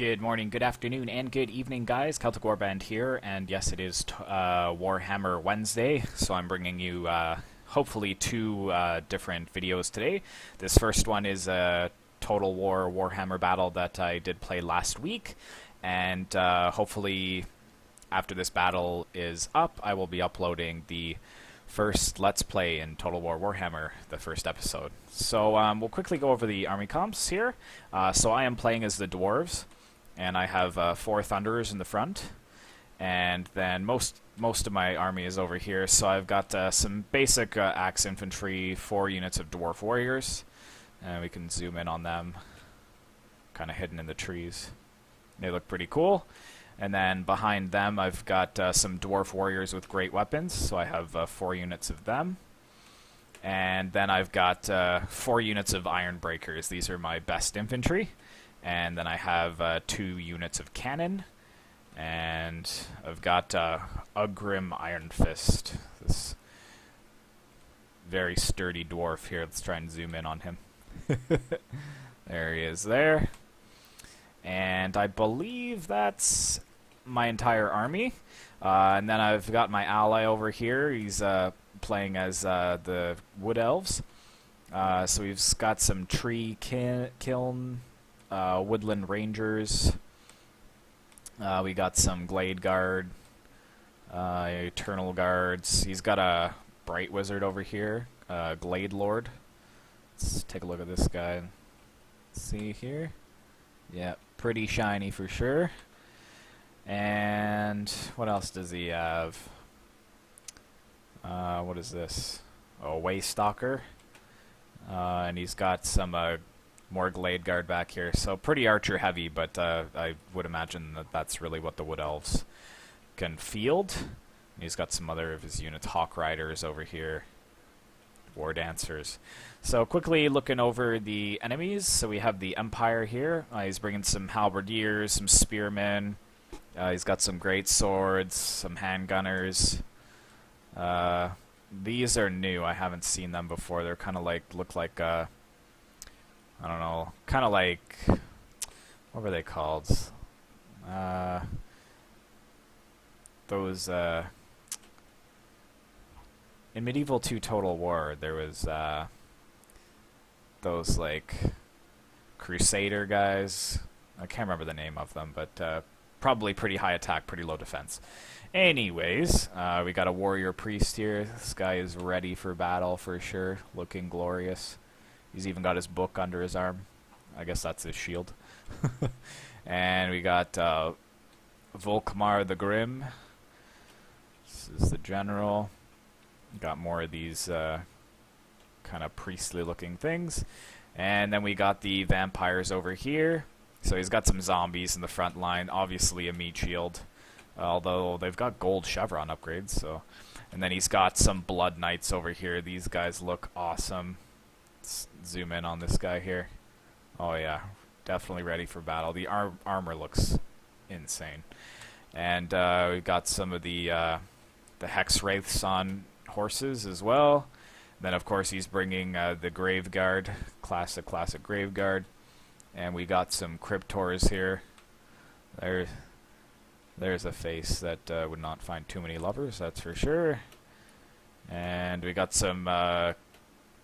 Good morning, good afternoon, and good evening, guys. Celtic Warband here, and yes, it is Warhammer Wednesday, so I'm bringing you hopefully two different videos today. This first one is a Total War Warhammer battle that I did play last week, and hopefully after this battle is up, I will be uploading the first Let's Play in Total War Warhammer, the first episode. So we'll quickly go over the army comps here. So I am playing as the Dwarves, and I have 4 Thunderers in the front, and then most of my army is over here. So I've got some basic axe infantry, 4 units of Dwarf Warriors, and we can zoom in on them, kind of hidden in the trees. They look pretty cool. And then behind them, I've got some Dwarf Warriors with great weapons, so I have 4 units of them. And then I've got 4 units of Iron Breakers. These are my best infantry. And then I have 2 units of cannon. And I've got Ugrim Iron Fist, this very sturdy dwarf here. Let's try and zoom in on him. There he is there. And I believe that's my entire army. And then I've got my ally over here. He's playing as the Wood Elves. So we've got some Tree Kiln, Woodland Rangers. We got some Glade Guard, Eternal Guards. He's got a Bright Wizard over here, Glade Lord. Let's take a look at this guy. See here? Yeah, pretty shiny for sure. And what else does he have? What is this? Oh, Waystalker. And he's got some more Glade Guard back here. So pretty archer heavy, but I would imagine that that's really what the Wood Elves can field. And he's got some other of his units, Hawk Riders over here, War Dancers. So quickly looking over the enemies. So we have the Empire here. He's bringing some halberdiers, some spearmen. He's got some great swords, some handgunners. These are new. I haven't seen them before. They're kind of like, look like, I don't know, kind of like, what were they called? Those, in Medieval 2 Total War, there was, those, like, Crusader guys. I can't remember the name of them, but, probably pretty high attack, pretty low defense. Anyways, we got a warrior priest here. This guy is ready for battle for sure, looking glorious. He's even got his book under his arm. I guess that's his shield. And we got Volkmar the Grim. This is the general. Got more of these kind of priestly looking things. And then we got the vampires over here. So he's got some zombies in the front line, obviously a meat shield, although they've got gold chevron upgrades. So, and then he's got some blood knights over here. These guys look awesome. Let's zoom in on this guy here. Oh yeah, definitely ready for battle. The armor looks insane. And we've got some of the hex wraiths on horses as well. Then of course he's bringing the Graveguard, classic Graveguard. And we got some Cryptors here. There's a face that would not find too many lovers, that's for sure. And we got some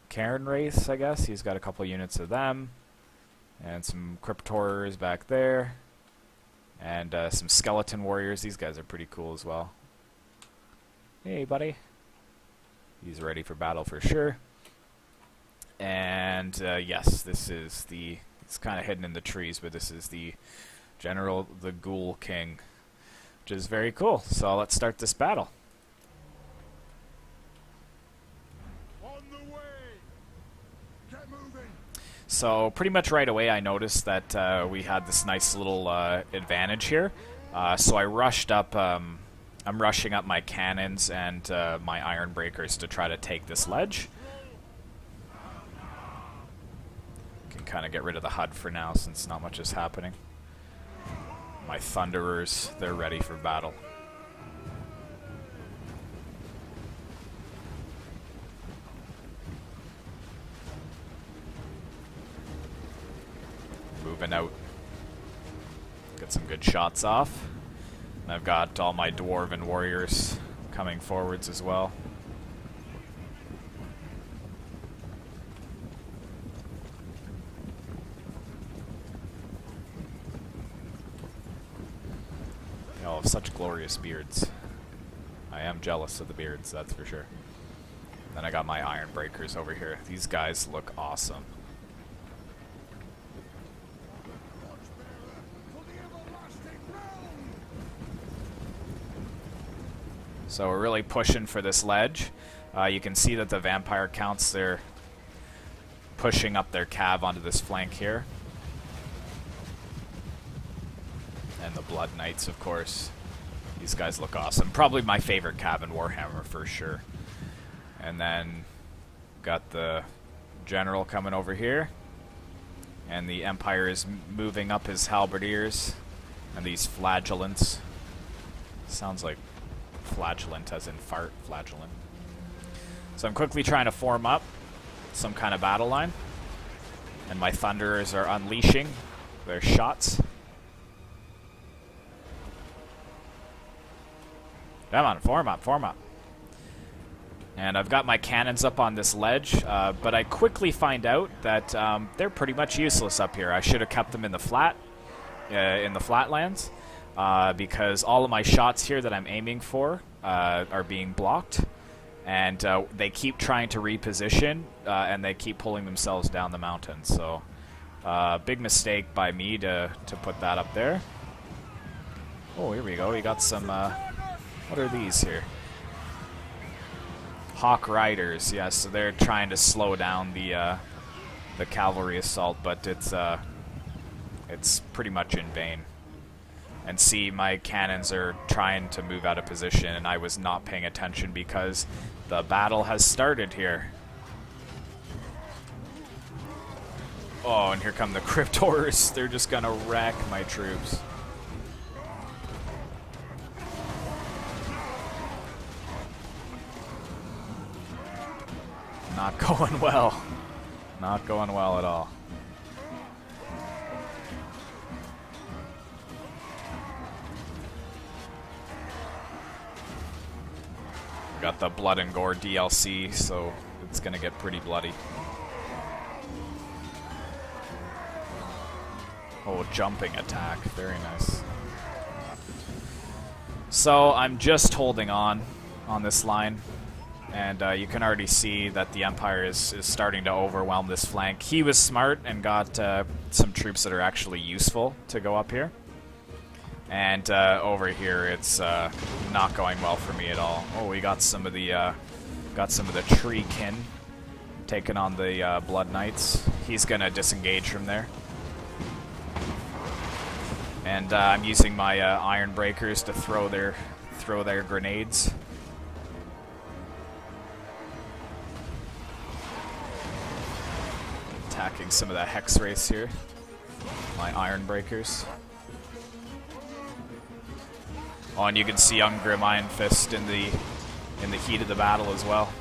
Cairn Wraiths, I guess. He's got a couple units of them. And some Cryptors back there. And some Skeleton Warriors. These guys are pretty cool as well. Hey, buddy. He's ready for battle for sure. And yes, this is the... It's kind of hidden in the trees, but this is the General, the Ghoul King, which is very cool. So let's start this battle. On the way. Get moving. So pretty much right away I noticed that we had this nice little advantage here. So I rushed up, I'm rushing up my cannons and my Iron Breakers to try to take this ledge. Kind of get rid of the HUD for now since not much is happening. My Thunderers, they're ready for battle. Moving out. good shots off. And I've got all my Dwarven Warriors coming forwards as well. They all have such glorious beards. I am jealous of the beards, that's for sure. Then I got my Iron Breakers over here. These guys look awesome. So we're really pushing for this ledge. You can see that the vampire counts, they're pushing up their cav onto this flank here. And the Blood Knights, of course. These guys look awesome. Probably my favorite cav in Warhammer for sure. And then got the general coming over here. And the Empire is moving up his halberdiers. And these flagellants. Sounds like flagellant as in fart, flagellant. So I'm quickly trying to form up some kind of battle line. And my thunderers are unleashing their shots. Come on, form up, form up. And I've got my cannons up on this ledge, but I quickly find out that they're pretty much useless up here. I should have kept them in the flatlands, because all of my shots here that I'm aiming for are being blocked, and they keep trying to reposition, and they keep pulling themselves down the mountain. So, big mistake by me to put that up there. Oh, here we go. We got some. What are these here? Hawk Riders, yes. So they're trying to slow down the Cavalry Assault, but it's pretty much in vain. And see, my cannons are trying to move out of position, and I was not paying attention because the battle has started here. Oh, and here come the Crypt Horrors. They're just gonna wreck my troops. Not going well. Not going well at all. We got the Blood and Gore DLC, so it's gonna get pretty bloody. Oh, jumping attack. Very nice. So I'm just holding on this line. And you can already see that the Empire is starting to overwhelm this flank. He was smart and got some troops that are actually useful to go up here. And over here, it's not going well for me at all. Oh, we got some of the tree kin taking on the Blood Knights. He's gonna disengage from there. And I'm using my Iron Breakers to throw their grenades. Attacking some of the Hex Race here. My Iron Breakers. Oh, and you can see Ungrim Iron Fist in the heat of the battle as well.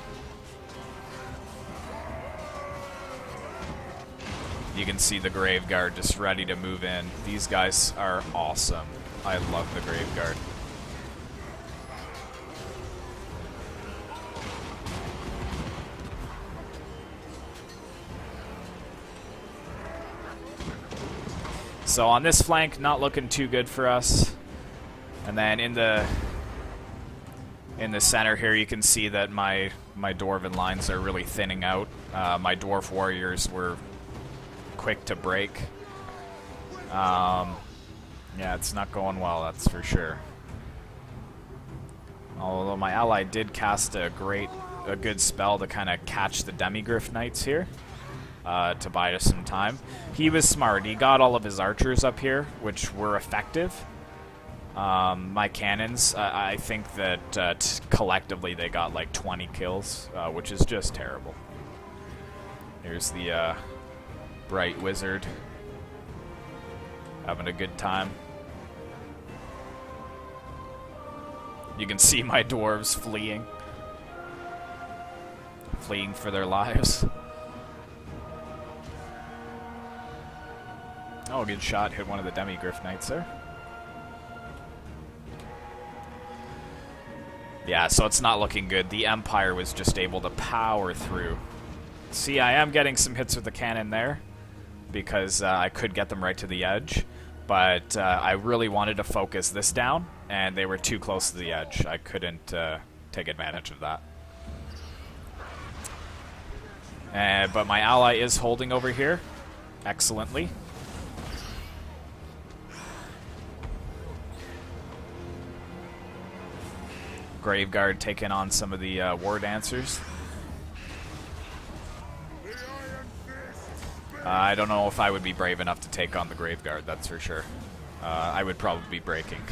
You can see the Graveguard just ready to move in. These guys are awesome. I love the Graveguard. So on this flank, not looking too good for us. And then in the center here, you can see that my Dwarven lines are really thinning out. My Dwarf Warriors were quick to break. Yeah, it's not going well, that's for sure. Although my ally did cast a good spell to kind of catch the Demigryph Knights here. To buy us some time. He was smart. He got all of his archers up here, which were effective. My cannons, I think that collectively they got like 20 kills, which is just terrible. Here's the Bright Wizard having a good time. You can see my dwarves fleeing for their lives. Oh, good shot. Hit one of the Demigryph Knights there. Yeah, so it's not looking good. The Empire was just able to power through. See, I am getting some hits with the cannon there, because I could get them right to the edge, but I really wanted to focus this down, and they were too close to the edge. I couldn't take advantage of that. But my ally is holding over here excellently. Graveguard taking on some of the war dancers. I don't know if I would be brave enough to take on the Graveguard, that's for sure. I would probably be breaking.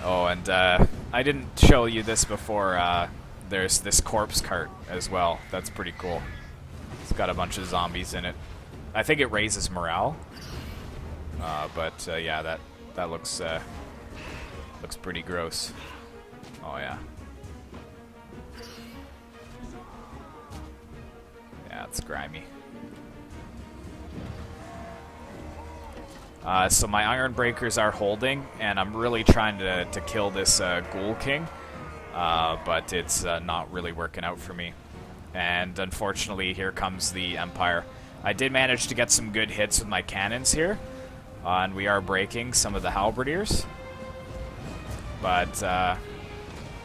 Oh, and I didn't show you this before. There's this corpse cart as well. That's pretty cool. It's got a bunch of zombies in it. I think it raises morale. But yeah, that looks pretty gross. Oh yeah. Yeah, it's grimy. So my Iron Breakers are holding, and I'm really trying to kill this Ghoul King, but it's not really working out for me. And unfortunately, here comes the Empire. I did manage to get some good hits with my cannons here, and we are breaking some of the halberdiers, but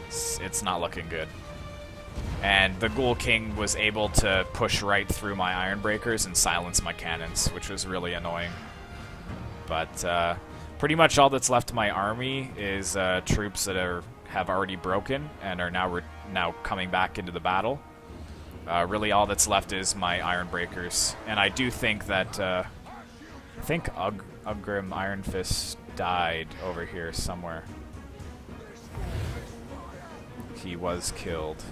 it's not looking good. And the Ghoul King was able to push right through my Iron Breakers and silence my cannons, which was really annoying. But pretty much all that's left of my army is troops that have already broken and are now coming back into the battle. Really, all that's left is my Iron Breakers, and I do think that I think Ugrim Iron Fist died over here somewhere. He was killed.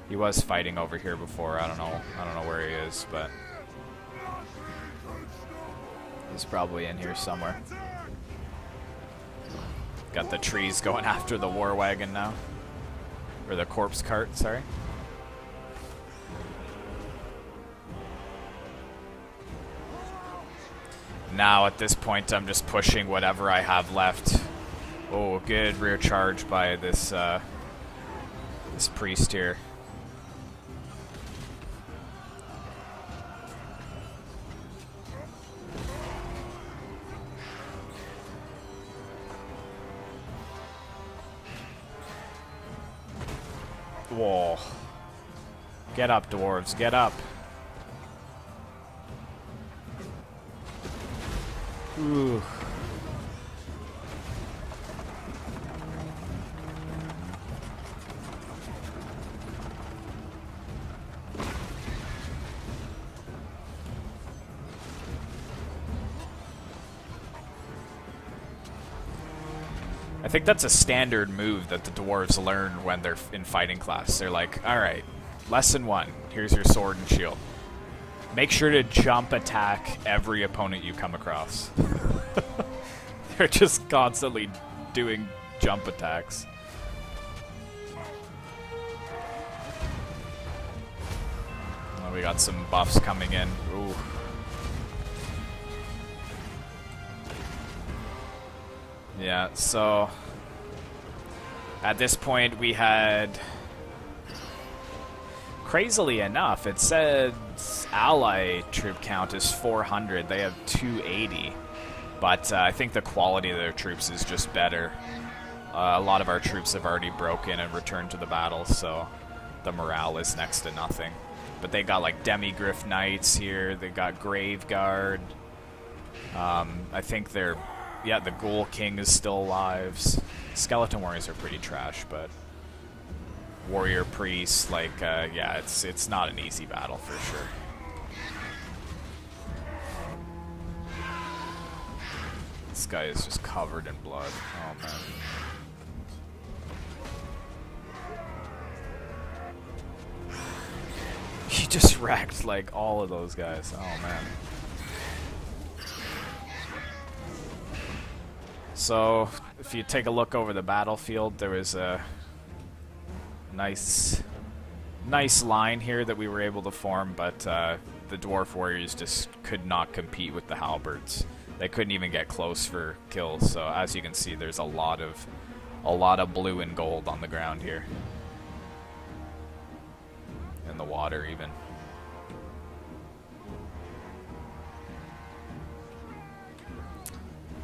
He was fighting over here before. I don't know where he is, but he's probably in here somewhere. Got the trees going after the war wagon now. Or the corpse cart, sorry. Now at this point I'm just pushing whatever I have left. Oh, good rear charge by this this priest here. Whoa. Get up, dwarves, get up. Ooh. I think that's a standard move that the dwarves learn when they're in fighting class. They're like, alright, lesson 1, here's your sword and shield. Make sure to jump attack every opponent you come across. They're just constantly doing jump attacks. Oh, we got some buffs coming in. Ooh. Yeah, so at this point we had, crazily enough, it said ally troop count is 400. They have 280, but I think the quality of their troops is just better. A lot of our troops have already broken and returned to the battle, so the morale is next to nothing. But they got like Demigryph Knights here. They got Graveguard. I think they're, yeah, the Ghoul King is still alive. Skeleton Warriors are pretty trash, but Warrior Priest, like, yeah, it's not an easy battle for sure. This guy is just covered in blood. Oh, man. He just wrecked, like, all of those guys. Oh, man. So, if you take a look over the battlefield, there was a nice line here that we were able to form, but the Dwarf Warriors just could not compete with the halberds. They couldn't even get close for kills, so as you can see, there's a lot of a lot of blue and gold on the ground here. In the water, even.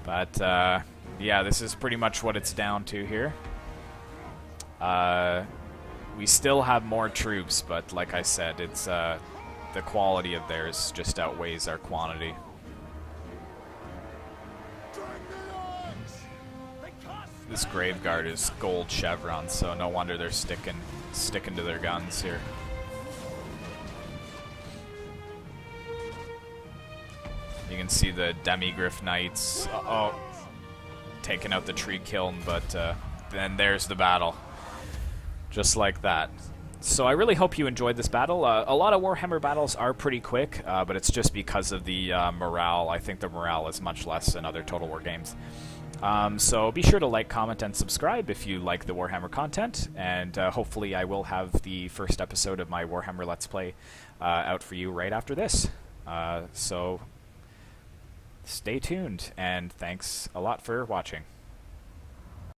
But, yeah, this is pretty much what it's down to here. We still have more troops, but like I said, it's, the quality of theirs just outweighs our quantity. This Graveguard is gold chevrons, so no wonder they're sticking to their guns here. You can see the Demigryph Knights, taking out the tree kiln, but then there's the battle. Just like that. So I really hope you enjoyed this battle. A lot of Warhammer battles are pretty quick, but it's just because of the morale. I think the morale is much less in other Total War games. So be sure to like, comment, and subscribe if you like the Warhammer content, and hopefully I will have the first episode of my Warhammer Let's Play out for you right after this. So stay tuned, and thanks a lot for watching.